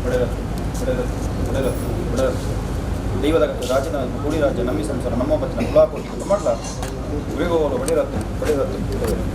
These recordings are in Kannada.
ಒಡೆರತ್ತು ಒಡೆರತ್ತು ಒಡೆರತ್ತು ಒಡೆರತ್ತು ದೈವದ ರಾಜನ ಕೂಡಿ ರಾಜ್ಯ ನಮ್ಮಿ ಸಂಸಾರ ನಮ್ಮ ಬಚ್ಚಿನ ಕುಲಾ ಕೊಟ್ಟು ಮಾಡಲ ಗುರಿಗೋಲು ಒಡೆರತ್ತು ಒಡೆರತ್ತು ಒಡೆರತ್ತು.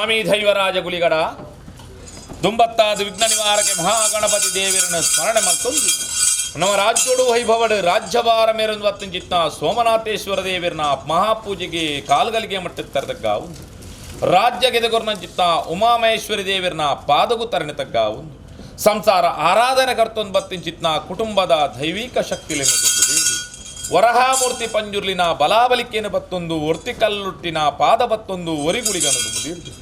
ಸ್ವಾಮಿ ದೈವರಾಜ ಗುಳಿಗಡ ದುಂಬತ್ತಾದ ವಿಘ್ನ ನಿವಾರಕ್ಕೆ ಮಹಾಗಣಪತಿ ದೇವರನ್ನು ಸ್ಮರಣೆ ಮತ್ತೊಂದು ನಮ್ಮ ರಾಜ್ಯೋಡು ವೈಭವಡು ರಾಜ್ಯಭಾರ ಮೇರೊಂದು ವತ್ತಿನ ಸೋಮನಾಥೇಶ್ವರ ದೇವರನ್ನ ಮಹಾಪೂಜೆಗೆ ಕಾಲ್ಗಲಿಗೆ ಮಟ್ಟ ತರದಗ್ಗ ಒಂದು ರಾಜ್ಯ ಗೆದಗೊರ್ನಂಚಿತ್ತ ಉಮಾಮಹೇಶ್ವರಿ ದೇವರನ್ನ ಪಾದಗೂ ತರಣೆ ತಗ್ಗ ಒಂದು ಸಂಸಾರ ಆರಾಧನೆ ಕರ್ತೊಂದು ಬತ್ತಿನ ಕುಟುಂಬದ ದೈವಿಕ ಶಕ್ತಿಲೆನ್ನೊಂದು ದೇವಿ ವರಹಾಮೂರ್ತಿ ಪಂಜುರ್ಲಿನ ಬಲಾಬಲಿಕೆಯನ್ನು ಬತ್ತೊಂದು ಒರ್ತಿಕಲ್ಲುಟ್ಟಿನ ಪಾದ ಬತ್ತೊಂದು ಒರಿಗುಳಿಗನದು ಮುದಿರ್ದು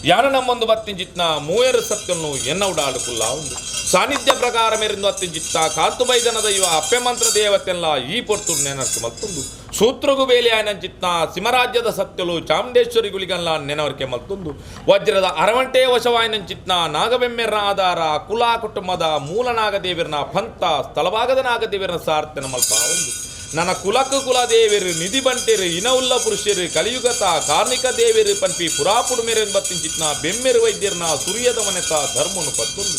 ಯಾನ ನಮ್ಮೊಂದು ಬತ್ತಿಂಚಿತ್ನ ಮೂಯರು ಸತ್ಯನ್ನು ಎನ್ನ ಉಡಾಡುಕುಲ್ಲ ಒಂದು ಸಾನ್ನಿಧ್ಯ ಪ್ರಕಾರ ಮೇರಿಂದು ಹತ್ತಿಂಚಿತ್ತ ಕಾಂತುಬೈದನದ ಇವ ಅಪ್ಪೆ ಮಂತ್ರ ದೇವತೆಲ್ಲ ಈ ಪೊರ್ತು ನೆನರ್ಕೆ ಮತ್ತೊಂದು ಸೂತ್ರಗು ಬೇಲಿ ಆಯ್ನಂಚಿತ್ನ ಸಿಂಹರಾಜ್ಯದ ಸತ್ಯಲು ಚಾಮುಂಡೇಶ್ವರಿ ಗುಳಿಗಲ್ಲ ನೆನವರಿಕೆ ಮತ್ತೊಂದು ವಜ್ರದ ಅರವಂಟೆ ವಶವಾಯ್ನಂಚಿತ್ನ ನಾಗಬೆಮ್ಮೆರ ಆಧಾರ ಕುಲ ಕುಟುಂಬದ ಮೂಲ ನಾಗದೇವಿರನ ಪಂಥ ಸ್ಥಳಭಾಗದ ನಾಗದೇವಿರನ ಸಾರ್ತನ ಮಲ್ಪ ಒಂದು ನನ್ನ ಕುಲಕ್ಕೆ ಕುಲದೇವಿರು ನಿಧಿ ಬಂಟೆರು ಇನವುಲ್ಲ ಪುರುಷರು ಕಲಿಯುಗತ ಕಾರ್ಣಿಕ ದೇವಿರು ಪನ್ಪಿ ಪುರಾಪುಡು ಮೇರೆನ್ ಬತ್ತಿಂಚಿತ್ನ ಬೆಮ್ಮೆರು ವೈದ್ಯರನ ಸುರಿಯದ ಮನೆತ ಧರ್ಮನು ಪತ್ತೊಂದು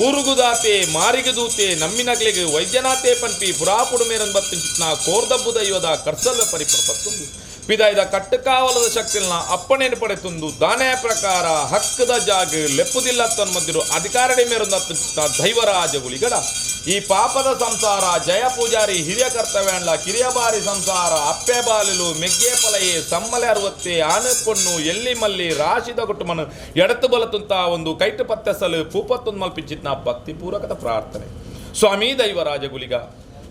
ಊರುಗುದಾತೆ ಮಾರಿಗದೂತೆ ನಮ್ಮಿನಗ್ಲಿಗೆ ವೈದ್ಯನಾಥೆ ಪನ್ಪಿ ಪುರಾಪುಡು ಮೇರೆನ್ ಬತ್ತಿಂಚಿತ್ನ ಕೋರ್ದಬ್ಬು ದೈವದ ಕರ್ಸದ ಪರಿಪುರ ಪತ್ತೊಂದು ಪಿದಾಯ್ದ ಕಟ್ಟುಕಾವಲದ ಶಕ್ತಿನ ಅಪ್ಪಣೆಯನ್ನು ಪಡೆತೊಂದು ದಾನೆ ಪ್ರಕಾರ ಹಕ್ಕದ ಜಾಗ ಲೆಪ್ಪುದಿಲ್ಲ ತನ್ಮದ್ದಿರು ಅಧಿಕಾರಡೆ ಮೇರೊಂದು ಹತ್ತಿನ ದೈವರಾಜ ಗುಳಿಗಡ ಈ ಪಾಪದ ಸಂಸಾರ ಜಯ ಪೂಜಾರಿ ಹಿರಿಯ ಕರ್ತವ್ಯ ಕಿರಿಯ ಬಾರಿ ಸಂಸಾರ ಅಪ್ಪೆ ಬಾಲಿಲು ಮೆಗ್ಗೆ ಪಲಯೆ ಸಮ್ಮಲೆ ಅರುವತ್ತೆ ಆನೆ ಪೊಣ್ಣು ಎಲ್ಲಿ ಮಲ್ಲಿ ರಾಶಿದ ಕುಟುಂಬನು ಎಡತು ಬಲತುಂತ ಒಂದು ಕೈಟು ಪತ್ತೆಸಲು ಪೂಪತ್ತೊಂದು ಮಲ್ಪಿಂಚಿತ್ನ ಭಕ್ತಿ ಪೂರಕದ ಪ್ರಾರ್ಥನೆ ಸ್ವಾಮಿ ದೈವರಾಜ ಗುಳಿಗ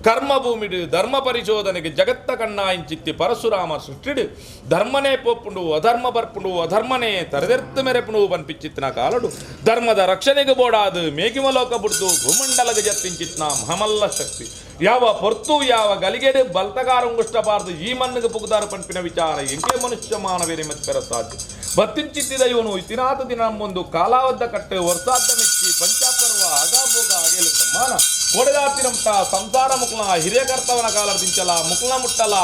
ಕರ್ಮ ಭೂಮಿಡು ಧರ್ಮ ಪರಿಶೋಧನೆಗೆ ಜಗತ್ತ ಕಣ್ಣಾಯಿಂಚಿತ್ತಿ ಪರಶುರಾಮ ಸೃಷ್ಟಿಡು ಧರ್ಮನೇ ಪೋಪುಂಡು ಅಧರ್ಮ ಬರ್ಪುಂಡು ಅಧರ್ಮನೇ ತರದೆರ್ತು ಮೆರೆಪುಂಡು ಪನ್ಪಿಚ್ಚಿತ್ನ ಕಾಲಡು ಧರ್ಮದ ರಕ್ಷಣೆಗೆ ಬೋಡಾದು ಮೇಗಿಮಲೋಕ ಬುಡ್ದು ಭೂಮಂಡಲಗೆ ಜತ್ತಿಂಚಿತ್ನ ಮಹಮಲ್ಲ ಶಕ್ತಿ ಯಾವ ಪೊರ್ತು ಯಾವ ಗಲಿಗೆಡು ಬಲ್ತಗಾರಂಗುಷ್ಟಬಾರ್ದು ಈ ಮಣ್ಣಿಗೆ ಪುಗುದಾರು ಪಂಪಿನ ವಿಚಾರ ಎಂಕೆ ಮನುಷ್ಯ ಮಾನವೇರಿ ಮೆತ್ತೆರ ಸಾಧ್ಯ ಬತ್ತಿಂಚಿತ್ತಿದ ಇವನು ಇತಿನಾಥ ದಿನ ನಮ್ಮೊಂದು ಕಾಲಾವದ್ದ ಕಟ್ಟೆ ವರ್ಷಾದ್ದ ಮೆಚ್ಚಿ ಪಂಚಾಪರ್ವ ಅಗಾಭೋಗ ಆಗೇಲು ಸಮಾನ ಕೊಡೆದಾತಿನಂತ ಸಂಸಾರ ಮುಕ್ಲ ಹಿರಿಯ ಕರ್ತವನ ಕಾಲದಿಂಚಲ ಮುಕ್ಲ ಮುಟ್ಟಲ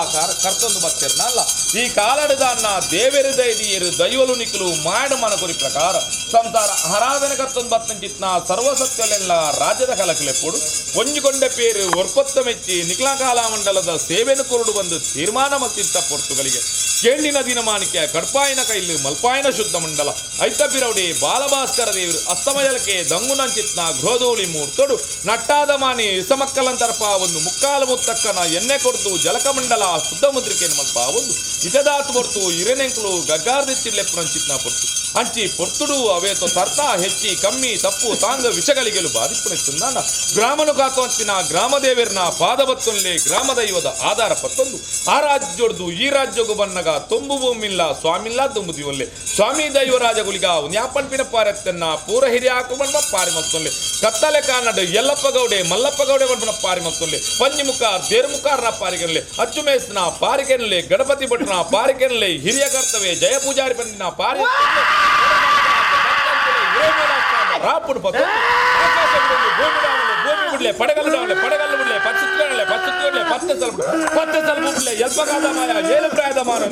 ಕರ್ತೊಂದು ಬತ್ತಿರ್ನಲ್ಲ ಈ ಕಾಲಡದನ್ನ ದೇವೆರು ದೈದಿಯರು ದೈವಲು ನಿಕ್ಕಲು ಮಾಡು ಮನಕೊರಿ ಪ್ರಕಾರ ಸಂಸಾರ ಆರಾಧನೆ ಕರ್ತೊಂದು ಬತ್ತಂಚಿತ್ನ ಸರ್ವಸತ್ಯಲೆಲ್ಲ ರಾಜ್ಯದ ಕಲಕಲೆಪ್ಪುಡು ಒಂಜಿಕೊಂಡೆ ಪೇರು ಒರ್ಪತ್ತ ಮೆಚ್ಚಿ ನಿಕ್ಲಕಾಲ ಮಂಡಲದ ಸೇವೆನು ಕುರುಡು ಬಂದು ತೀರ್ಮಾನ ಮತ್ತಿತ್ತ ಪೊರ್ತುಗಳಿಗೆ ಕೇಂಡಿನ ದಿನಮಾನಿಕೆ ಕಡ್ಪಾಯಿನ ಕೈಲು ಮಲ್ಪಾಯಿನ ಶುದ್ಧ ಮಂಡಲ ಐತಪಿರೌಡಿ ಬಾಲಭಾಸ್ಕರ ದೇವರು ಅಸ್ತಮಯಲಕ್ಕೆ ದಂಗುನಂಚಿತ್ನ ಗೃಹದೋಳಿ ಮೂರ್ತೊಡು ನಟ್ಟಾದ ಮಾನಿ ಇಸಮಕ್ಕಲಂತರ್ಪ ಒಂದು ಮುಕ್ಕಾಲು ಮುತ್ತಕ್ಕನ ಎಣ್ಣೆ ಕೊಡ್ತು ಜಲಕಮಂಡಲ ಶುದ್ಧ ಮುದ್ರಿಕೆಯನ್ನು ಮಲ್ಪ ಒಂದು ಇತದಾತು ಹೊರ್ತು ಇರೆನೆಂಕಲು ಗಗ್ಗಾರ್ದಿಚ್ಚಿಲ್ಲೆಪ್ಪುರಂಚಿತ್ನ ಪೊರ್ತು ಅಂಚಿ ಪೊರ್ತುಡು ಅವೇತೋ ಸರ್ತ ಹೆಚ್ಚಿ ಕಮ್ಮಿ ತಪ್ಪು ತಾಂಗ ವಿಷಗಳಿಗೆಲು ಬಾಧಿಪ್ಪುನೆತ್ತುಂದಾಂಡ ಗ್ರಾಮನು ಕಾತುವಂಚಿನ ಗ್ರಾಮದೇವರನ ಪಾದಬತ್ತೊನ್ಲೆ ಗ್ರಾಮ ದೈವದ ಆಧಾರ ಪತ್ತೊಂದು ಆ ರಾಜ್ಯೊಡ್ದು ಈ ರಾಜ್ಯಗೂ ಬನ್ನಗ ತುಂಬು ಭೂಮಿಲ್ಲ ಸ್ವಾಮಿಲ್ಲ ತುಂಬು ದಿವಲ್ಲೆ ಸ್ವಾಮಿ ದೈವರಾಜ ಗುಳಿಗ ನ್ಯಾಪನ್ಪಿನ ಪಾರೆತ್ತನ್ನ ಪೂರ ಹಿರಿಯ ಹಾಕುಬಣ್ಣ ಪಾರಿ ಮತ್ತೊಲ್ಲೆ ಕತ್ತಲೆ ಕಾನಡು ಯಲ್ಲಪ್ಪ ಗೌಡೆ ಮಲ್ಲಪ್ಪ ಗೌಡೆ ಬಣ್ಣ ಪಾರಿ ಮತ್ತೊಲ್ಲೆ ಪಂಜಿಮುಖಾರ್ ದೇರ್ಮುಖಾರ್ನ ಪಾರಿಗೆನ್ಲೆ ಅಚ್ಚುಮೇಸ್ನ ಪಾರಿಗೆನ್ಲೆ ಗಣಪತಿ ಭಟ್ನ ಪಾರಿಗೆನ್ಲೆ ಹಿರಿಯ ಕರ್ತವ್ಯ ಜಯ ಪೂಜಾರಿ ಪಂಡಿನ ಪಾರಿ ರಾಪುಡು ಪತ್ತು ಆಕಾಶ ಭೂಮಿ ಬಿಡ್ಲೆ ಪಡಗಲ್ಲು ಬಿಡ್ಲೆ ಪತ್ತೆ ಸಲ ಬಿಡ್ಲೆ ಎಲ್ಪಗಾದ ಮಾಯ ಏಳು ಪ್ರಾಯದ ಮಾನ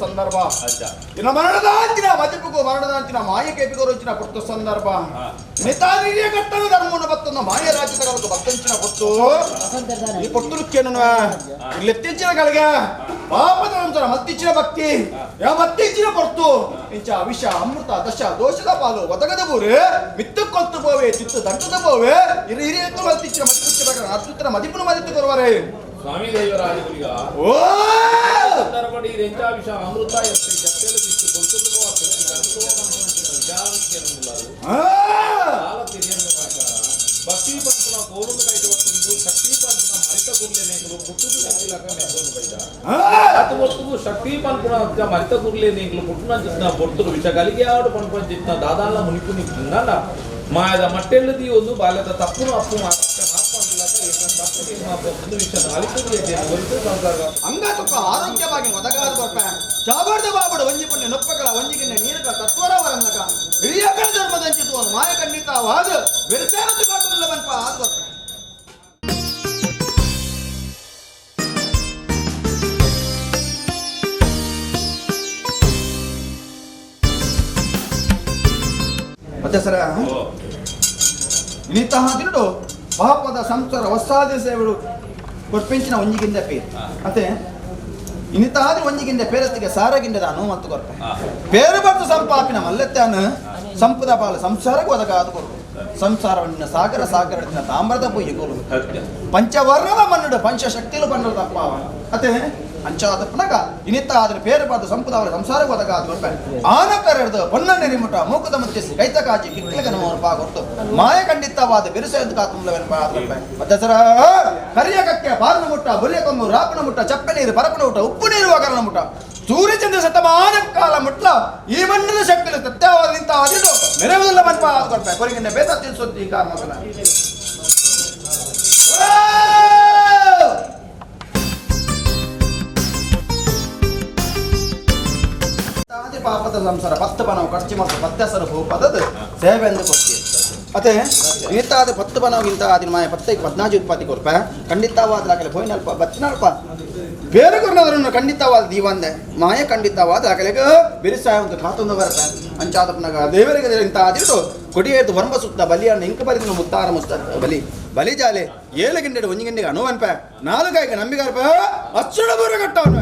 ಸಂದರ್ಭ ಅಜ್ಜ ಇನ್ನ ಮರಣದಾಂಚಿನ ಮದಿಪುಗೂ ಮರಣದಾಂಚಿನ ಮಾಯ ಕೇಪಿಗೂ ರುಚಿನ ಪುಟ್ಟು ಸಂದರ್ಭ ನಿತಾದಿರಿಯ ಕಟ್ಟಲು ಧರ್ಮವನ್ನು ಬತ್ತೊಂದ ಮಾಯ ರಾಜ್ಯದ ಬತ್ತಂಚಿನ ಪುಟ್ಟು ಈ ಪುಟ್ಟು ರುಚಿಯನ್ನು ಇಲ್ಲಿ ಎತ್ತಿಂಚಿನಗಳಿಗೆ ಪಾಪದ ನಂತರ ಮತ್ತಿಚ್ಚಿನ ಭಕ್ತಿ ಮತ್ತಿಚ್ಚಿನ ಪೊರ್ತು ಇಂಚ ವಿಷ ಅಮೃತ ದಶ ದೋಷದ ಪಾಲು ಒದಗದ ಬೋರೆ ಮಿತ್ತು ಕೊಲ್ತು ಬೋವೆ ಚಿತ್ತು ದಂಟದ ಬೋವೆ ಹಿರಿಯ ಮತ್ತಿಚ್ಚಿನ ಮದಿಪುಚ್ಚ ಅರ್ಜುನ ಮದಿಪುನ ಮದಿತ್ತು ಕೊರುವರೆ ಸ್ವಾಮಿ ದೇವರಾಜಗುಳಿಗ ಓ ಸಂದರ್ಭಡಿ ರೆಂಚಾವಿಷ ಅಮೃತ ಎತ್ತಿ ಜಪ್ಪೆಲು ಬಿಟ್ಟು ಕೊಂತುವ ಕೃಷಿ ಕರ್ತುವ ಮನಸ್ಸಿನ ವಿಚಾರಕ್ಕೆ ಅನ್ನುವುದು ಕಾಲ ತಿರಿಯನ್ನ ಪ್ರಕಾರ ಭಕ್ತಿ ಪಂಪನ ಕೋರುಂದು ಕೈದು ಒಂದು ಶಕ್ತಿ ಪಂಪನ ಮರಿತ ಕುರ್ಲೆ ನೇಗಲು ಪುಟ್ಟುದು ನೆಂಗಿಲಕ ಮೆಂದೊಂದು ಬೈದ ಅದು ವಸ್ತುವು ಶಕ್ತಿ ಪಂಪನ ಮರಿತ ಕುರ್ಲೆ ನೇಗಲು ಪುಟ್ಟುನ ಜಿತ್ನ ಪೊರ್ತುರು ವಿಷ ಗಲಿಗೆ ಆಡು ಪಂಪನ ಜಿತ್ನ ದಾದಾಲ ಮುನಿಪು ನಿಂದ ಮಾಯದ ಮಟ್ಟೆಲ್ಲದಿ ಒಂದು ಬಾಲ್ಯದ ತಪ್ಪುನು ಅಪ್ಪು ಅಂಗತುಕ ಆರೋಗ್ಯವಾಗಿ ಒದಗಾದ ಕೊಟ್ಟ ಚಾಬಾರ್ದ ಬಾಬಡ ವಂಜಿ ಪುಣ್ಯ ನೊಪ್ಪಗಳ ವಂಜಿಗಿನ್ನ ನೀರಕ ತತ್ವರ ವರನ್ನಕ ಹಿರಿಯಕಳ ಧರ್ಮದಂಚಿತು ಮಾಯ ಖಂಡಿತವಾದ ಬೆರೆಸೇನದು ಕಾಟಲ್ಲ ಬನ್ಪ ಆದ ಕೊಟ್ಟ ಮತ್ತೆ ಸರ ಇನ್ನಿತಹ ದಿನಡು ಪಾಪದ ಸಂಸಾರ ಹೊಸಾದ ಸೇವೆಗಳು ಕೊರ್ಪೆಂಚಿನ ಒಂಜಿಗಿಂದ ಪೇರು ಮತ್ತೆ ಇನ್ನಿತಾದ್ರೂ ಒಂಜಿಗಿಂದ ಪೇರತ್ತಿಗೆ ಸಾರಗಿಂಡದ ಅನು ಮತ್ತು ಕೊರ್ಪೆ ಪೇರು ಬರ್ತು ಸಂಪಾಪಿನ ಮಲ್ಲೆತ್ತಾನು ಸಂಪದ ಪಾಲ ಸಂಸಾರಕ್ಕೆ ಒದಗಾದ ಕೊರು ಸಂಸಾರವನ್ನ ಸಾಗರ ಸಾಗರ ತಾಮ್ರದ ಪೊಯ್ಯ ಕೊರು ಪಂಚವರ್ಣದ ಮನ್ನಡು ಪಂಚಶಕ್ತಿಲು ಪನ್ನಡು ತಪ್ಪಾವ ಮತ್ತೆ ಅಂಚಾದಪ್ಪನಾಗ ಇನ್ನಿತ್ತ ಆದ್ರೆ ಪೇರು ಬಾರ್ದು ಸಂಪದ ಅವರ ಸಂಸಾರಕ್ಕೆ ಒದಗಾದ ಕೊರ್ಪೆ ಆನಕರ ಹಿಡಿದು ಪೊನ್ನ ನೆರಿಮುಟ ಮೂಕದ ಮುಚ್ಚಿಸಿ ಕೈತ ಕಾಚಿ ಕಿಕ್ಲಿಗ ನಮ್ಮ ಕೊಡ್ತು ಮಾಯ ಖಂಡಿತವಾದ ಬಿರುಸೆಂದು ಕಾತುಂಬಲವೆನ್ಪ ಕೊರ್ಪೆ ಮತ್ತೆ ಸರ ಕರಿಯಕಕ್ಕೆ ಬಾರನ ಮುಟ್ಟ ಬುಲಿಯ ಕೊಂಬು ರಾಪನ ಮುಟ್ಟ ಚಪ್ಪೆ ನೀರು ಬರಪನ ಊಟ ಉಪ್ಪು ನೀರು ಒಗರನ ಮುಟ್ಟ ಸೂರ್ಯಚಂದ್ರ ಶತಮಾನ ಕಾಲ ಮುಟ್ಲ ಈ ಮಣ್ಣದ ಶಕ್ತಿ ಸತ್ಯವಾದ ನಿಂತ ಅದಿದು ನೆರವುದಿಲ್ಲ ಬನ್ಪ ಕೊರ್ಪೆ ಕೊರಿಗಿಂದ ಬೇತ ತಿನ್ಸುತ್ತಿ ಕಾರಣ ಪಾಪದ ಸಂಸಾರ ಪತ್ತು ಪನವು ಖರ್ಚು ಮತ್ತು ಪತ್ತೆಸರು ಪದದ ಸೇವೆ ಎಂದು ಕೊಡ್ತೀವಿ ಮತ್ತೆ ಇಂತಾದ ಪತ್ತು ಪನವು ಇಂತ ಆದಿನ ಮಾಯ ಪತ್ತೈಗೆ 14 ಉತ್ಪತ್ತಿ ಕೊರ್ಪ ಖಂಡಿತವಾದ ದಾಖಲೆ ಹೋಯ್ನಲ್ಪ ಬಚ್ಚಿನಲ್ಪ ಬೇರೆ ಕೊರ್ನದ್ರನ್ನು ಖಂಡಿತವಾದ ದೀವಂದೆ ಮಾಯ ಖಂಡಿತವಾದ ದಾಖಲೆಗೆ ಬಿರುಸಾಯ ಒಂದು ಖಾತೊಂದು ಬರುತ್ತೆ ಅಂಚಾದಪ್ಪನಾಗ ದೇವರಿಗೆ ಇಂತ ಆದಿಟ್ಟು ಕೊಡಿಯೇದು ವರ್ಮ ಸುತ್ತ ಬಲಿಯನ್ನು ಇಂಕ ಬರಿದ ಮುತ್ತಾರ ಮುಸ್ತ ಬಲಿ ಜಾಲೆ 7 ಗಂಟೆ 1 ಗಂಟೆಗೆ ಅನುವನ್ಪ 4 ನಂಬಿಗಾರ್ಪ ಅಚ್ಚುಡ ಬೂರ ಕಟ್ಟವನು